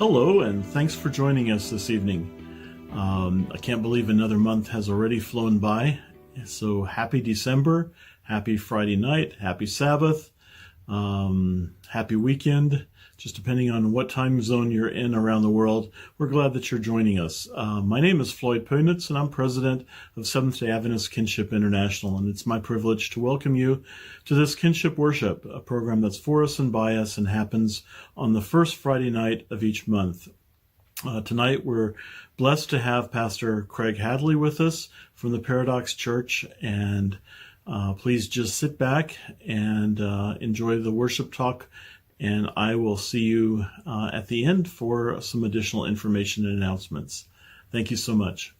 Hello, and thanks for joining us this evening. I can't believe another month has already flown by. So happy December, happy Friday night, happy Sabbath, happy weekend, just depending on what time zone you're in around the world. We're glad that you're joining us. My name is Floyd Punitz, and I'm president of Seventh-day Adventist Kinship International, and it's my privilege to welcome you to this Kinship Worship, a program that's for us and by us and happens on the first Friday night of each month. Tonight, we're blessed to have Pastor Craig Hadley with us from the Paradox Church, and please just sit back and enjoy the worship talk, and I will see you at the end for some additional information and announcements. Thank you so much.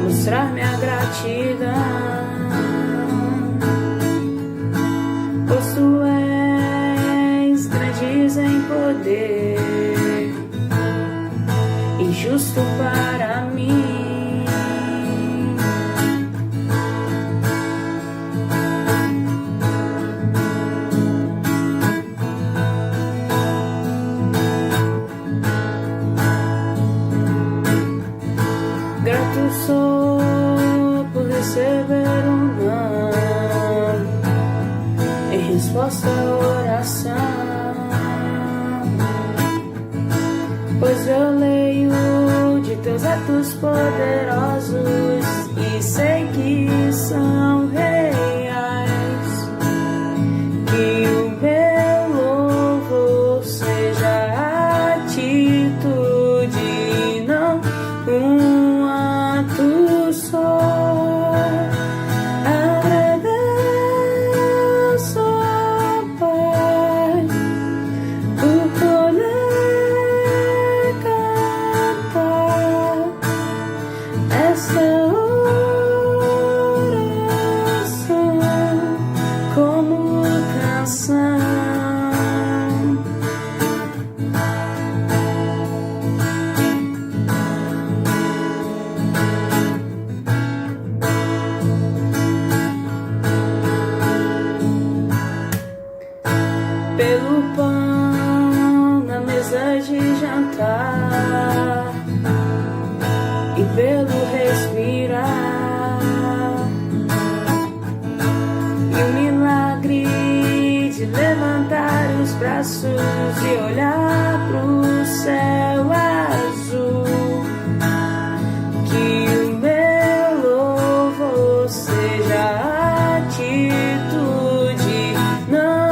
Mostrar minha gratidão, pois tu és grande em poder e justo para mim. Grato sou receber não em resposta à oração, pois eu leio de teus atos poderosos e sei que são reais, que o meu louvor seja a atitude, não um ato só. Pelo pão na mesa de jantar e pelo respirar e o milagre de levantar os braços e olhar pro céu azul, que o meu louvor seja a atitude, não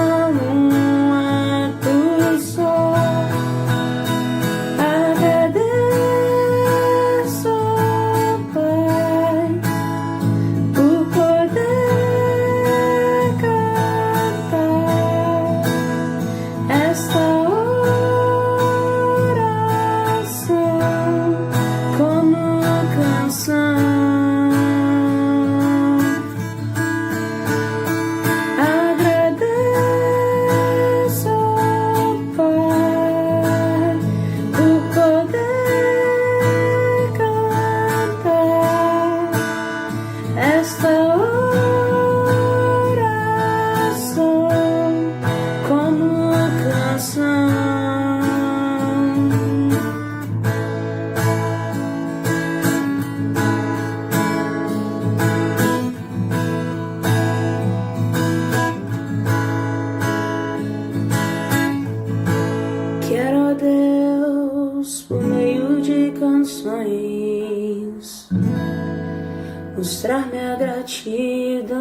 mostrar minha gratidão.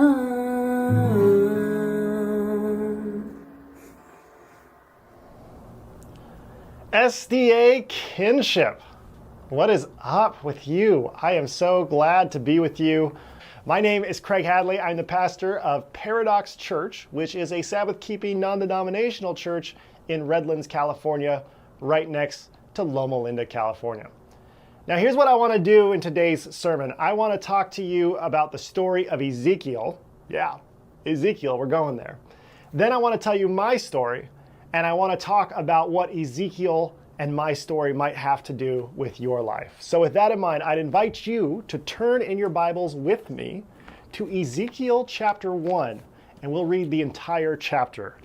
SDA Kinship. What is up with you? I am so glad to be with you. My name is Craig Hadley. I'm the pastor of Paradox Church, which is a Sabbath-keeping, non-denominational church in Redlands, California, right next to Loma Linda, California. Now, here's what I want to do in today's sermon. I want to talk to you about the story of Ezekiel. Yeah, Ezekiel, we're going there. Then I want to tell you my story, and I want to talk about what Ezekiel and my story might have to do with your life. So with that in mind, I'd invite you to turn in your Bibles with me to Ezekiel chapter 1, and we'll read the entire chapter.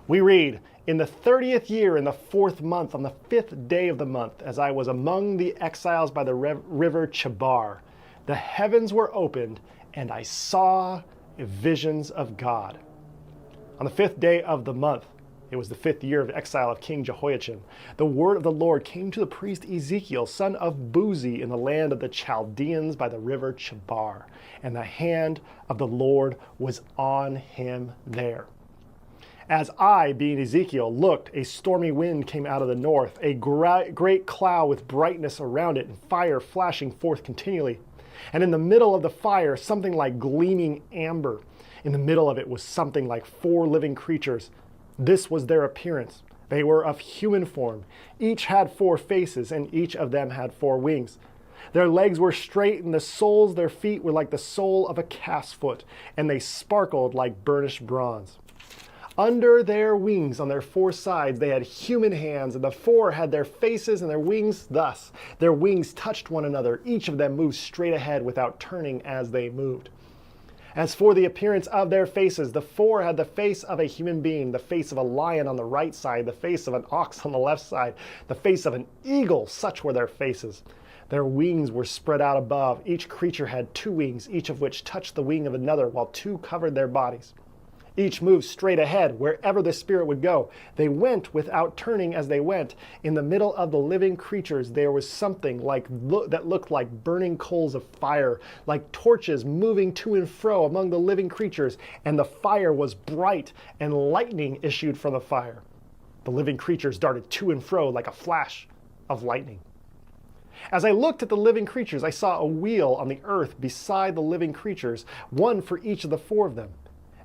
We read, "In the 30th year, in the 4th month, on the 5th day of the month, as I was among the exiles by the river Chebar, the heavens were opened, and I saw visions of God. On the 5th day of the month, it was the 5th year of exile of King Jehoiachin, the word of the Lord came to the priest Ezekiel, son of Buzi, in the land of the Chaldeans by the river Chebar, and the hand of the Lord was on him there. As I, being Ezekiel, looked, a stormy wind came out of the north, a great cloud with brightness around it, and fire flashing forth continually. And in the middle of the fire, something like gleaming amber. In the middle of it was something like 4 living creatures. This was their appearance. They were of human form. Each had 4 faces, and each of them had 4 wings. Their legs were straight, and the soles of their feet were like the sole of a calf's foot, and they sparkled like burnished bronze. Under their wings, on their 4 sides, they had human hands, and the 4 had their faces and their wings thus. Their wings touched one another. Each of them moved straight ahead without turning as they moved. As for the appearance of their faces, the 4 had the face of a human being, the face of a lion on the right side, the face of an ox on the left side, the face of an eagle. Such were their faces. Their wings were spread out above. Each creature had 2 wings, each of which touched the wing of another, while 2 covered their bodies. Each moved straight ahead, wherever the Spirit would go. They went without turning as they went. In the middle of the living creatures, there was something that looked like burning coals of fire, like torches moving to and fro among the living creatures, and the fire was bright, and lightning issued from the fire. The living creatures darted to and fro like a flash of lightning. As I looked at the living creatures, I saw a wheel on the earth beside the living creatures, one for each of the 4 of them.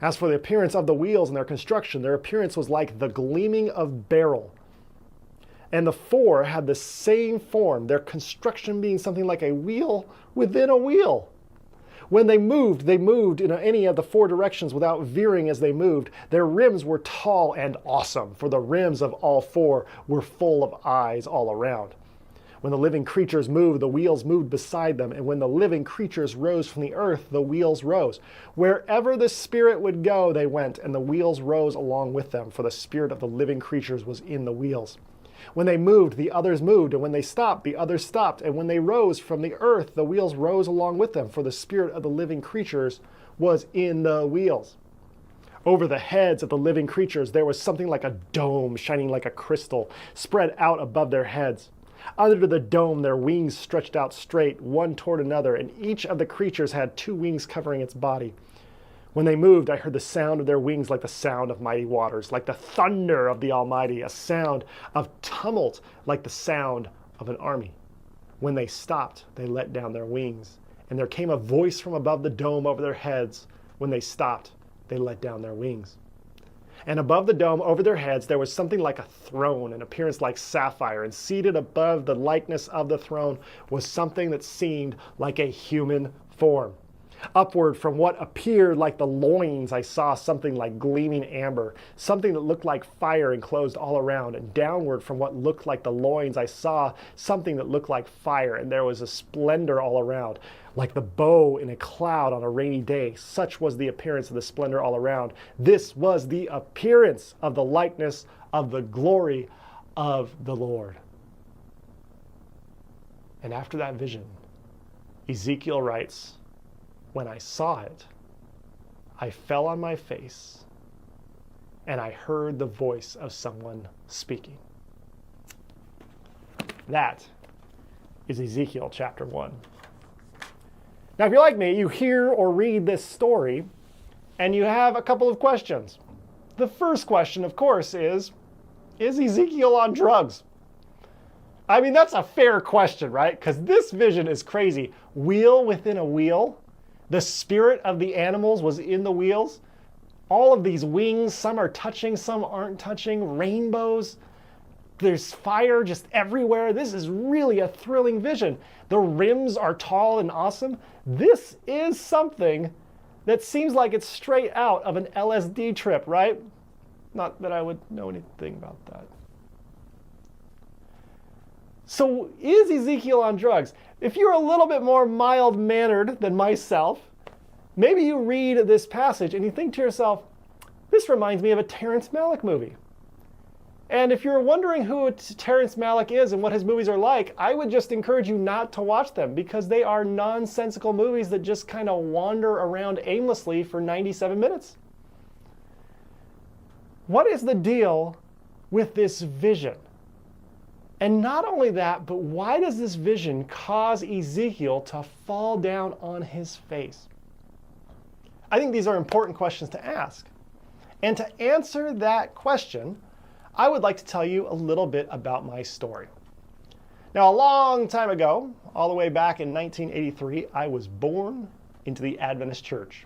As for the appearance of the wheels and their construction, their appearance was like the gleaming of beryl. And the 4 had the same form, their construction being something like a wheel within a wheel. When they moved in any of the 4 directions without veering as they moved. Their rims were tall and awesome, for the rims of all 4 were full of eyes all around. When the living creatures moved, the wheels moved beside them, and when the living creatures rose from the earth, the wheels rose. Wherever the Spirit would go, they went, and the wheels rose along with them, for the spirit of the living creatures was in the wheels. When they moved, the others moved, and when they stopped, the others stopped, and when they rose from the earth, the wheels rose along with them, for the spirit of the living creatures was in the wheels. Over the heads of the living creatures, there was something like a dome shining like a crystal, spread out above their heads. Under the dome, their wings stretched out straight, one toward another, and each of the creatures had 2 wings covering its body. When they moved, I heard the sound of their wings like the sound of mighty waters, like the thunder of the Almighty, a sound of tumult like the sound of an army. When they stopped, they let down their wings, and there came a voice from above the dome over their heads. When they stopped, they let down their wings. And above the dome, over their heads, there was something like a throne, an appearance like sapphire, and seated above the likeness of the throne was something that seemed like a human form. Upward from what appeared like the loins, I saw something like gleaming amber, something that looked like fire enclosed all around, and downward from what looked like the loins, I saw something that looked like fire, and there was a splendor all around, like the bow in a cloud on a rainy day. Such was the appearance of the splendor all around. This was the appearance of the likeness of the glory of the Lord. And after that vision, Ezekiel writes, "When I saw it, I fell on my face, and I heard the voice of someone speaking." That is Ezekiel chapter 1. Now, if you're like me, you hear or read this story, and you have a couple of questions. The first question, of course, is Ezekiel on drugs? I mean, that's a fair question, right? Because this vision is crazy. Wheel within a wheel. The spirit of the animals was in the wheels. All of these wings, some are touching, some aren't touching. Rainbows. There's fire just everywhere. This is really a thrilling vision. The rims are tall and awesome. This is something that seems like it's straight out of an LSD trip, right? Not that I would know anything about that. So is Ezekiel on drugs? If you're a little bit more mild-mannered than myself, maybe you read this passage and you think to yourself, this reminds me of a Terrence Malick movie. And if you're wondering who Terrence Malick is and what his movies are like, I would just encourage you not to watch them because they are nonsensical movies that just kind of wander around aimlessly for 97 minutes. What is the deal with this vision? And not only that, but why does this vision cause Ezekiel to fall down on his face? I think these are important questions to ask. And to answer that question, I would like to tell you a little bit about my story. Now, a long time ago, all the way back in 1983, I was born into the Adventist church.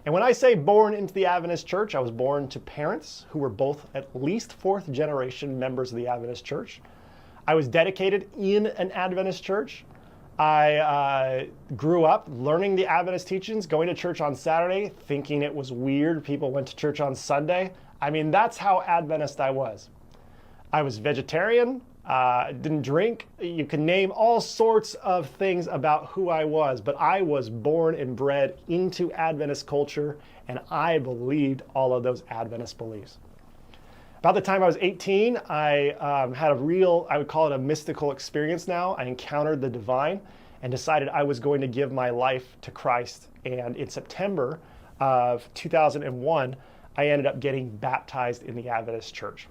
And when I say born into the Adventist church, I was born to parents who were both at least fourth generation members of the Adventist church. I was dedicated in an Adventist church. I grew up learning the Adventist teachings, going to church on Saturday, thinking it was weird people went to church on Sunday. I mean, that's how Adventist I was. I was vegetarian, didn't drink. You can name all sorts of things about who I was, but I was born and bred into Adventist culture, and I believed all of those Adventist beliefs. About the time I was 18, I had a real, I would call it a mystical experience now. I encountered the divine and decided I was going to give my life to Christ. And in September of 2001, I ended up getting baptized in the Adventist church.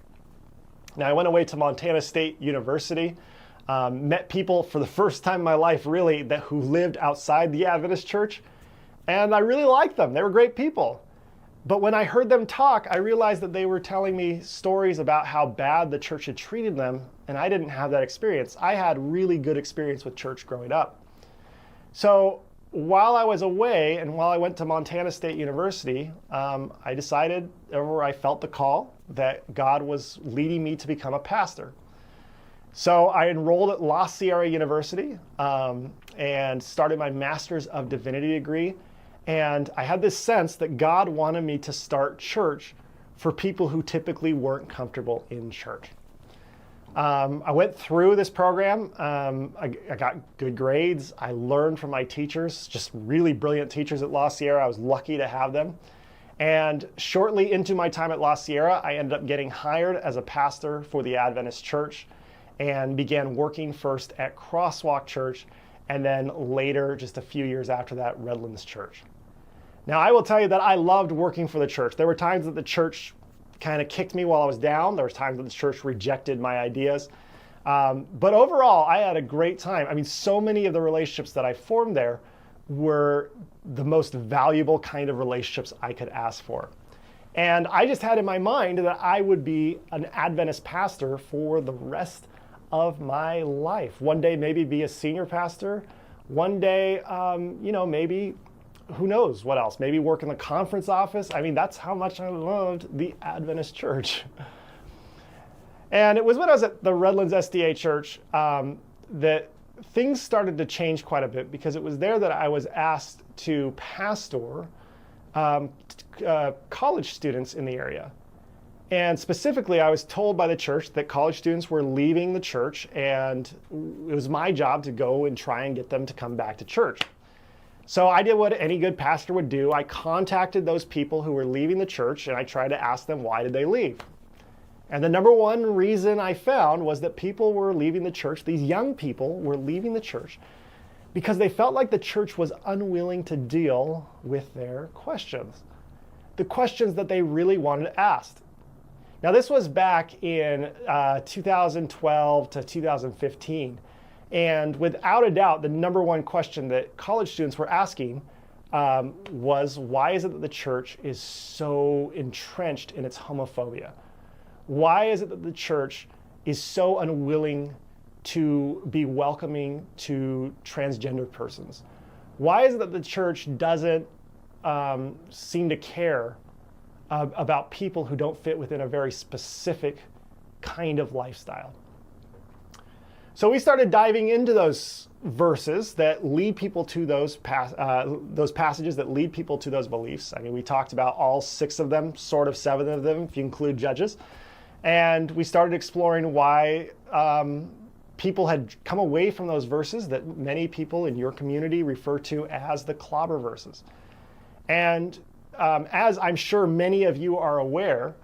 Now, I went away to Montana State University, met people for the first time in my life, really, who lived outside the Adventist church, and I really liked them. They were great people. But when I heard them talk, I realized that they were telling me stories about how bad the church had treated them, and I didn't have that experience. I had really good experience with church growing up. So while I was away and while I went to Montana State University, I decided, or I felt the call, that God was leading me to become a pastor. So I enrolled at La Sierra University and started my Master's of Divinity degree. And I had this sense that God wanted me to start church for people who typically weren't comfortable in church. I went through this program. I got good grades. I learned from my teachers, just really brilliant teachers at La Sierra. I was lucky to have them. And shortly into my time at La Sierra, I ended up getting hired as a pastor for the Adventist church and began working first at Crosswalk Church and then later, just a few years after that, Redlands Church. Now, I will tell you that I loved working for the church. There were times that the church kind of kicked me while I was down. There was times that the church rejected my ideas. But overall, I had a great time. I mean, so many of the relationships that I formed there were the most valuable kind of relationships I could ask for. And I just had in my mind that I would be an Adventist pastor for the rest of my life. One day, maybe be a senior pastor. One day, maybe, who knows what else? Maybe work in the conference office. I mean, that's how much I loved the Adventist church. And it was when I was at the Redlands SDA church that things started to change quite a bit, because it was there that I was asked to pastor college students in the area. And specifically, I was told by the church that college students were leaving the church, and it was my job to go and try and get them to come back to church. So I did what any good pastor would do. I contacted those people who were leaving the church, and I tried to ask them, why did they leave? And the number one reason I found was that people were leaving the church, these young people were leaving the church because they felt like the church was unwilling to deal with their questions, the questions that they really wanted asked. Now, this was back in 2012 to 2015. And without a doubt, the number one question that college students were asking was, why is it that the church is so entrenched in its homophobia? Why is it that the church is so unwilling to be welcoming to transgender persons? Why is it that the church doesn't seem to care about people who don't fit within a very specific kind of lifestyle? So we started diving into those verses that lead people to those passages that lead people to those beliefs. I mean, we talked about all 6 of them, sort of 7 of them, if you include Judges. And we started exploring why people had come away from those verses that many people in your community refer to as the clobber verses. And as I'm sure many of you are aware,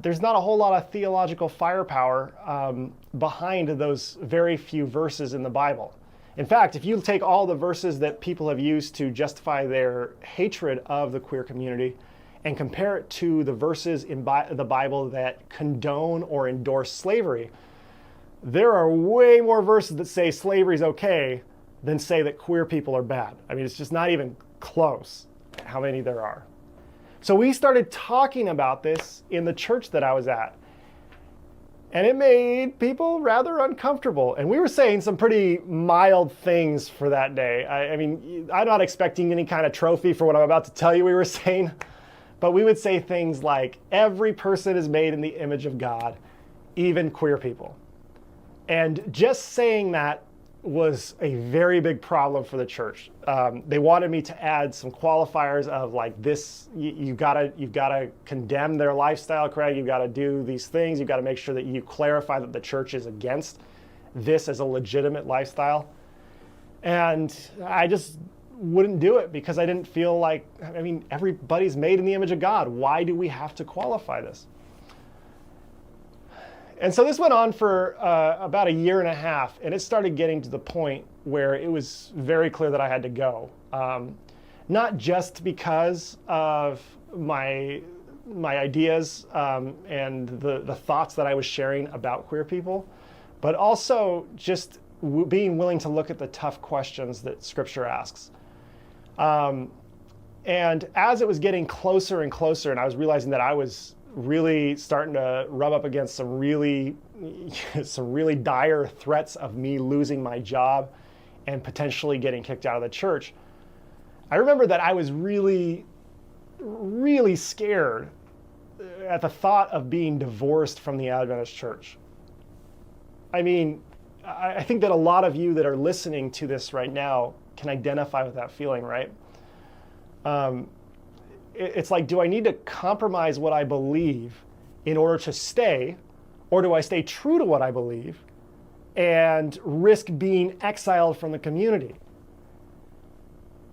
there's not a whole lot of theological firepower behind those very few verses in the Bible. In fact, if you take all the verses that people have used to justify their hatred of the queer community and compare it to the verses in the Bible that condone or endorse slavery, there are way more verses that say slavery is okay than say that queer people are bad. I mean, it's just not even close how many there are. So we started talking about this in the church that I was at, and it made people rather uncomfortable. And we were saying some pretty mild things for that day. I mean, I'm not expecting any kind of trophy for what I'm about to tell you we were saying, but we would say things like, every person is made in the image of God, even queer people. And just saying that was a very big problem for the church. They wanted me to add some qualifiers of like this, you've got to condemn their lifestyle, Craig. You've got to do these things. You've got to make sure that you clarify that the church is against this as a legitimate lifestyle. And I just wouldn't do it because I didn't feel like, I mean, everybody's made in the image of God. Why do we have to qualify this? And so this went on for about a year and a half, and it started getting to the point where it was very clear that I had to go. Not just because of my ideas and the thoughts that I was sharing about queer people, but also just being willing to look at the tough questions that Scripture asks. And as it was getting closer and closer, and I was realizing that I was really starting to rub up against some really dire threats of me losing my job and potentially getting kicked out of the church, I remember that I was really, really scared at the thought of being divorced from the Adventist church. I mean, I think that a lot of you that are listening to this right now can identify with that feeling, right? It's like, do I need to compromise what I believe in order to stay, or do I stay true to what I believe and risk being exiled from the community?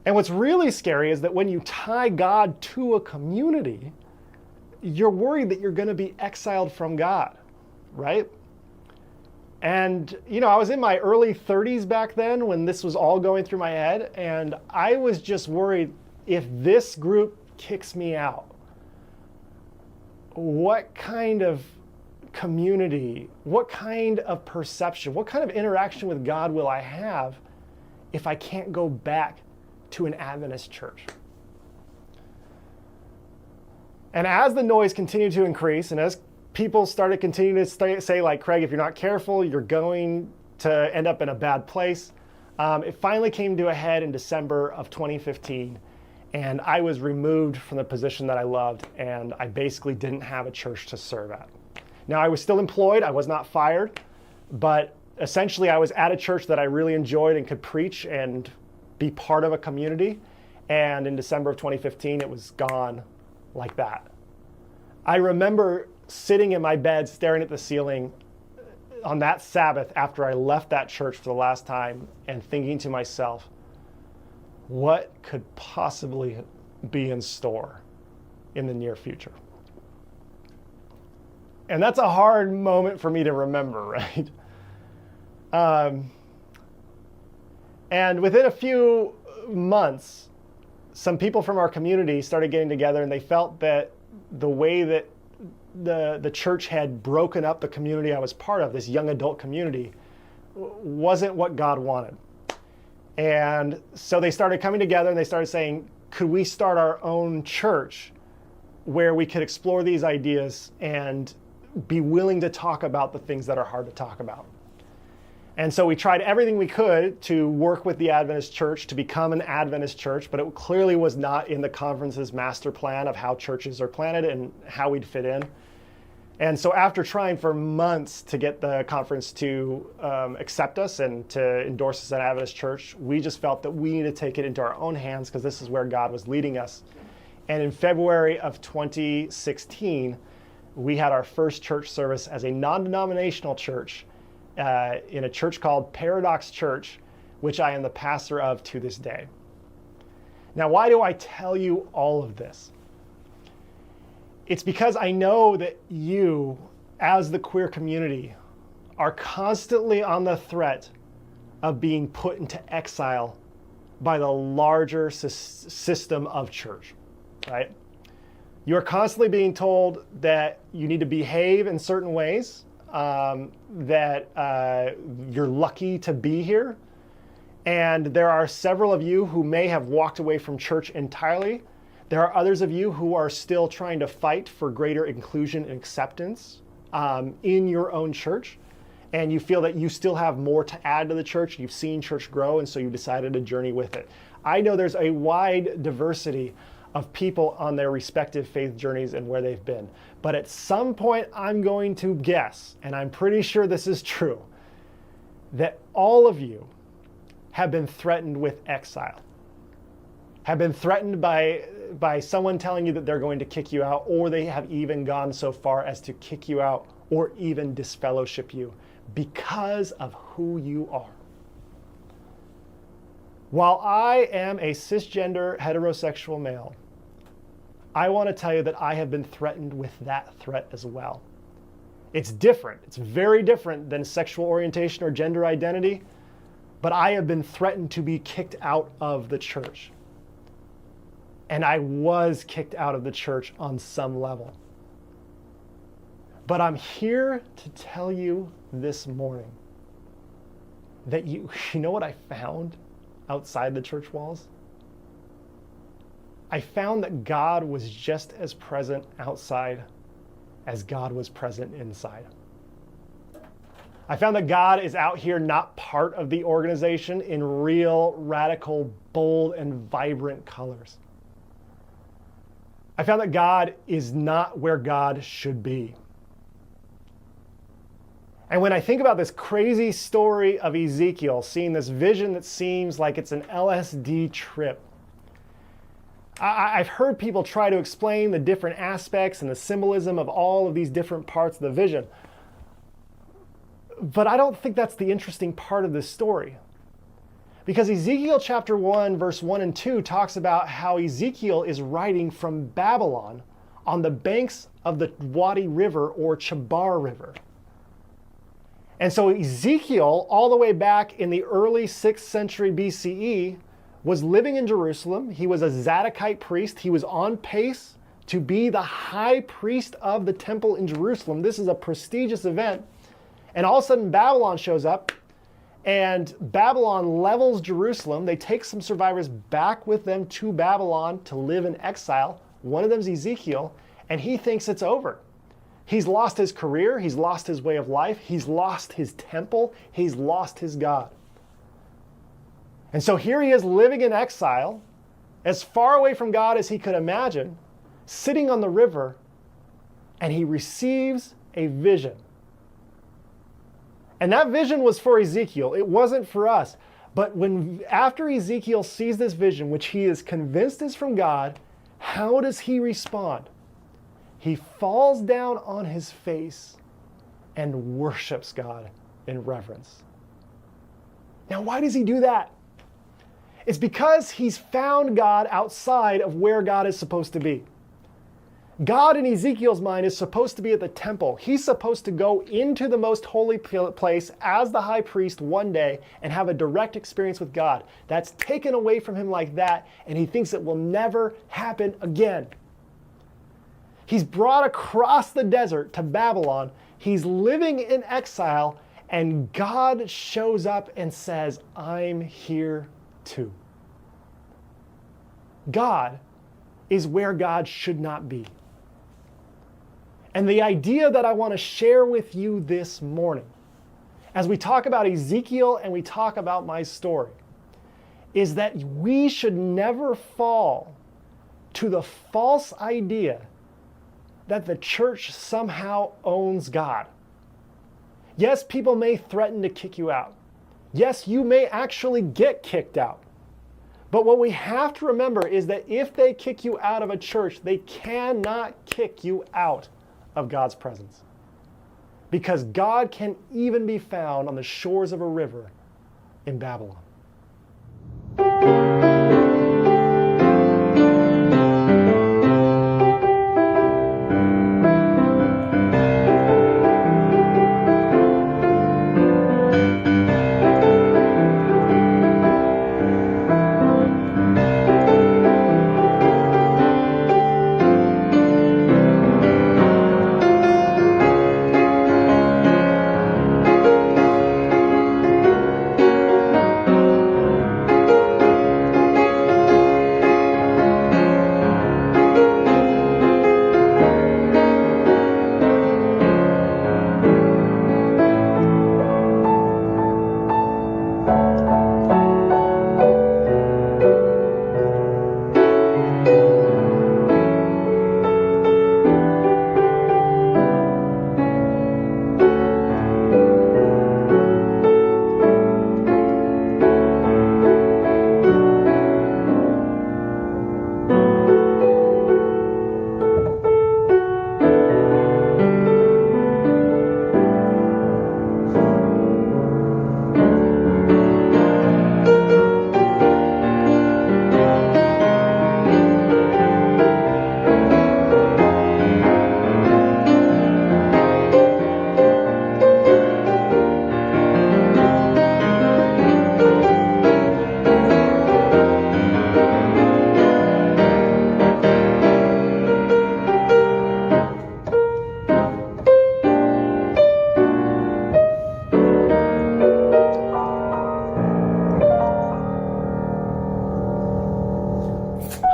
And what's really scary is that when you tie God to a community, you're worried that you're going to be exiled from God, right? And, you know, I was in my early 30s back then when this was all going through my head, and I was just worried, if this group kicks me out, what kind of community, what kind of perception, what kind of interaction with God will I have if I can't go back to an Adventist church? And as the noise continued to increase, and as people started continuing to say, like, Craig, if you're not careful, you're going to end up in a bad place, it finally came to a head in December of 2015. And I was removed from the position that I loved, and I basically didn't have a church to serve at. Now, I was still employed. I was not fired, but essentially I was at a church that I really enjoyed and could preach and be part of a community. And in December of 2015, it was gone like that. I remember sitting in my bed staring at the ceiling on that Sabbath after I left that church for the last time and thinking to myself, what could possibly be in store in the near future? And that's a hard moment for me to remember, right? And within a few months, some people from our community started getting together, and they felt that the way that the church had broken up the community I was part of, this young adult community, wasn't what God wanted. And so they started coming together and they started saying, could we start our own church where we could explore these ideas and be willing to talk about the things that are hard to talk about? And so we tried everything we could to work with the Adventist church to become an Adventist church, but it clearly was not in the conference's master plan of how churches are planted and how we'd fit in. And so after trying for months to get the conference to accept us and to endorse us at Adventist Church, we just felt that we need to take it into our own hands because this is where God was leading us. And in February of 2016, we had our first church service as a non-denominational church in a church called Paradox Church, which I am the pastor of to this day. Now, why do I tell you all of this? It's because I know that you, as the queer community, are constantly on the threat of being put into exile by the larger system of church, right? You're constantly being told that you need to behave in certain ways, that you're lucky to be here. And there are several of you who may have walked away from church entirely. There are others of you who are still trying to fight for greater inclusion and acceptance in your own church. And you feel that you still have more to add to the church. You've seen church grow, and so you decided to journey with it. I know there's a wide diversity of people on their respective faith journeys and where they've been. But at some point, I'm going to guess, and I'm pretty sure this is true, that all of you have been threatened with exile, have been threatened by someone telling you that they're going to kick you out, or they have even gone so far as to kick you out or even disfellowship you because of who you are. While I am a cisgender heterosexual male, I want to tell you that I have been threatened with that threat as well. It's different. It's very different than sexual orientation or gender identity, but I have been threatened to be kicked out of the church. And I was kicked out of the church on some level. But I'm here to tell you this morning that you know what I found outside the church walls? I found that God was just as present outside as God was present inside. I found that God is out here not part of the organization in real, radical, bold, and vibrant colors. I found that God is not where God should be. And when I think about this crazy story of Ezekiel, seeing this vision that seems like it's an LSD trip, I've heard people try to explain the different aspects and the symbolism of all of these different parts of the vision. But I don't think that's the interesting part of this story. Because Ezekiel chapter 1, verse 1 and 2 talks about how Ezekiel is writing from Babylon on the banks of the Wadi River or Chabar River. And so Ezekiel, all the way back in the early 6th century BCE, was living in Jerusalem. He was a Zadokite priest. He was on pace to be the high priest of the temple in Jerusalem. This is a prestigious event. And all of a sudden, Babylon shows up, and Babylon levels Jerusalem. They take some survivors back with them to Babylon to live in exile. One of them is Ezekiel, and he thinks it's over. He's lost his career. He's lost his way of life. He's lost his temple. He's lost his God. And so here he is living in exile, as far away from God as he could imagine, sitting on the river, and he receives a vision. And that vision was for Ezekiel. It wasn't for us. But after Ezekiel sees this vision, which he is convinced is from God, how does he respond? He falls down on his face and worships God in reverence. Now, why does he do that? It's because he's found God outside of where God is supposed to be. God in Ezekiel's mind is supposed to be at the temple. He's supposed to go into the most holy place as the high priest one day and have a direct experience with God. That's taken away from him like that, and he thinks it will never happen again. He's brought across the desert to Babylon. He's living in exile, and God shows up and says, I'm here too. God is where God should not be. And the idea that I want to share with you this morning, as we talk about Ezekiel and we talk about my story, is that we should never fall to the false idea that the church somehow owns God. Yes, people may threaten to kick you out. Yes, you may actually get kicked out. But what we have to remember is that if they kick you out of a church, they cannot kick you out of God's presence. Because God can even be found on the shores of a river in Babylon.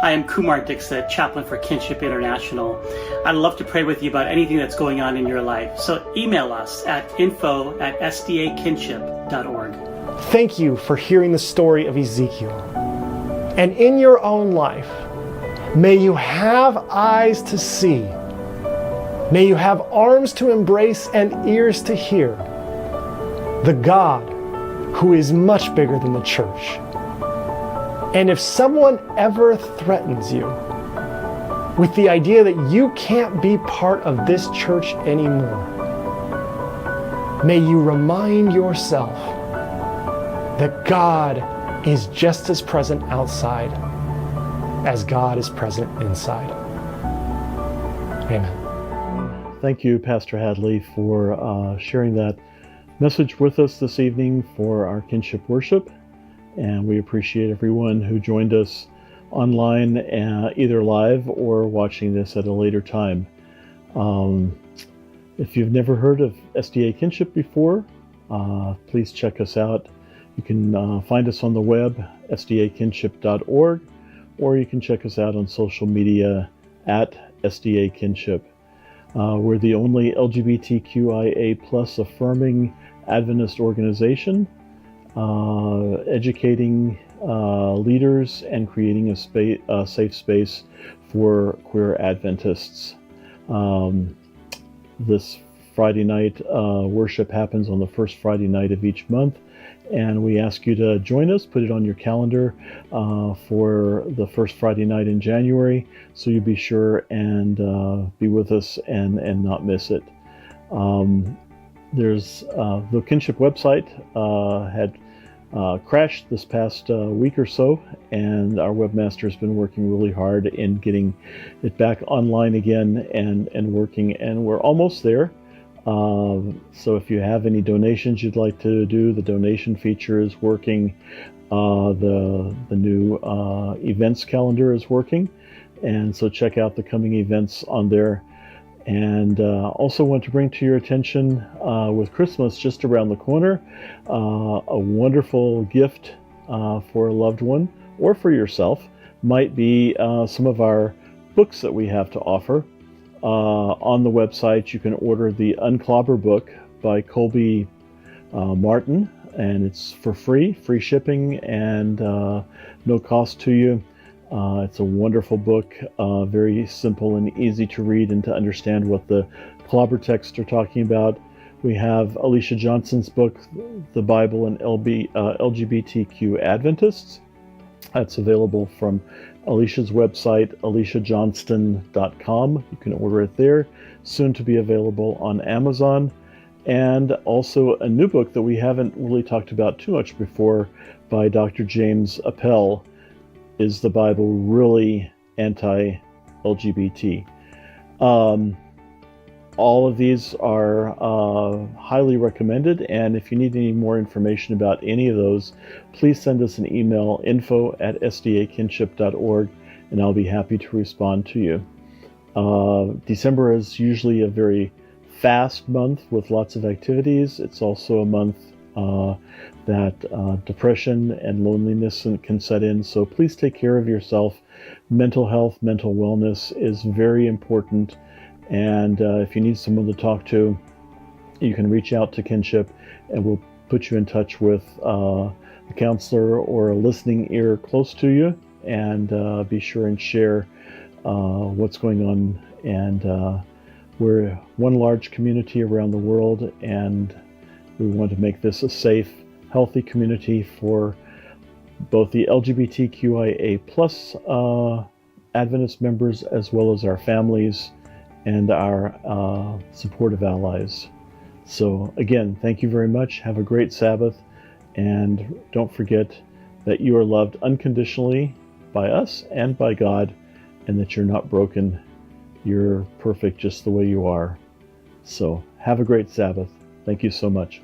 Hi, I'm Kumar Dixit, Chaplain for Kinship International. I'd love to pray with you about anything that's going on in your life. So email us at info@sdakinship.org. Thank you for hearing the story of Ezekiel. And in your own life, may you have eyes to see. May you have arms to embrace and ears to hear the God who is much bigger than the church. And if someone ever threatens you with the idea that you can't be part of this church anymore, may you remind yourself that God is just as present outside as God is present inside. Amen. Thank you, Pastor Hadley, for sharing that message with us this evening for our kinship worship. And we appreciate everyone who joined us online, either live or watching this at a later time. If you've never heard of SDA Kinship before, please check us out. You can find us on the web, sdakinship.org, or you can check us out on social media at SDA Kinship. We're the only LGBTQIA+ affirming Adventist organization, educating leaders and creating a safe space for queer Adventists. This Friday night worship happens on the first Friday night of each month, and we ask you to join us. Put it on your calendar for the first Friday night in January, so you be sure and be with us and not miss it. There's the Kinship website had crashed this past week or so, and our webmaster has been working really hard in getting it back online again and working, and we're almost there. So if you have any donations you'd like to do, the donation feature is working. The new events calendar is working, and so check out the coming events on there. And also want to bring to your attention, with Christmas just around the corner, a wonderful gift for a loved one or for yourself might be some of our books that we have to offer. On the website, you can order the Unclobber book by Colby Martin, and it's for free shipping and no cost to you. It's a wonderful book, very simple and easy to read and to understand what the clobber texts are talking about. We have Alicia Johnson's book, The Bible and LGBTQ Adventists. That's available from Alicia's website, aliciajohnston.com. You can order it there, soon to be available on Amazon. And also a new book that we haven't really talked about too much before by Dr. James Appel, Is the Bible Really Anti-LGBT? All of these are highly recommended, and if you need any more information about any of those, please send us an email, info@sdakinship.org, and I'll be happy to respond to you. December is usually a very fast month with lots of activities. It's also a month that depression and loneliness can set in, so please take care of yourself. Mental health, mental wellness is very important. And if you need someone to talk to, you can reach out to Kinship, and we'll put you in touch with a counselor or a listening ear close to you, and be sure and share what's going on. And we're one large community around the world, and we want to make this a safe, healthy community for both the LGBTQIA+ Adventist members, as well as our families and our supportive allies. So again, thank you very much. Have a great Sabbath, and don't forget that you are loved unconditionally by us and by God, and that you're not broken. You're perfect just the way you are. So have a great Sabbath. Thank you so much.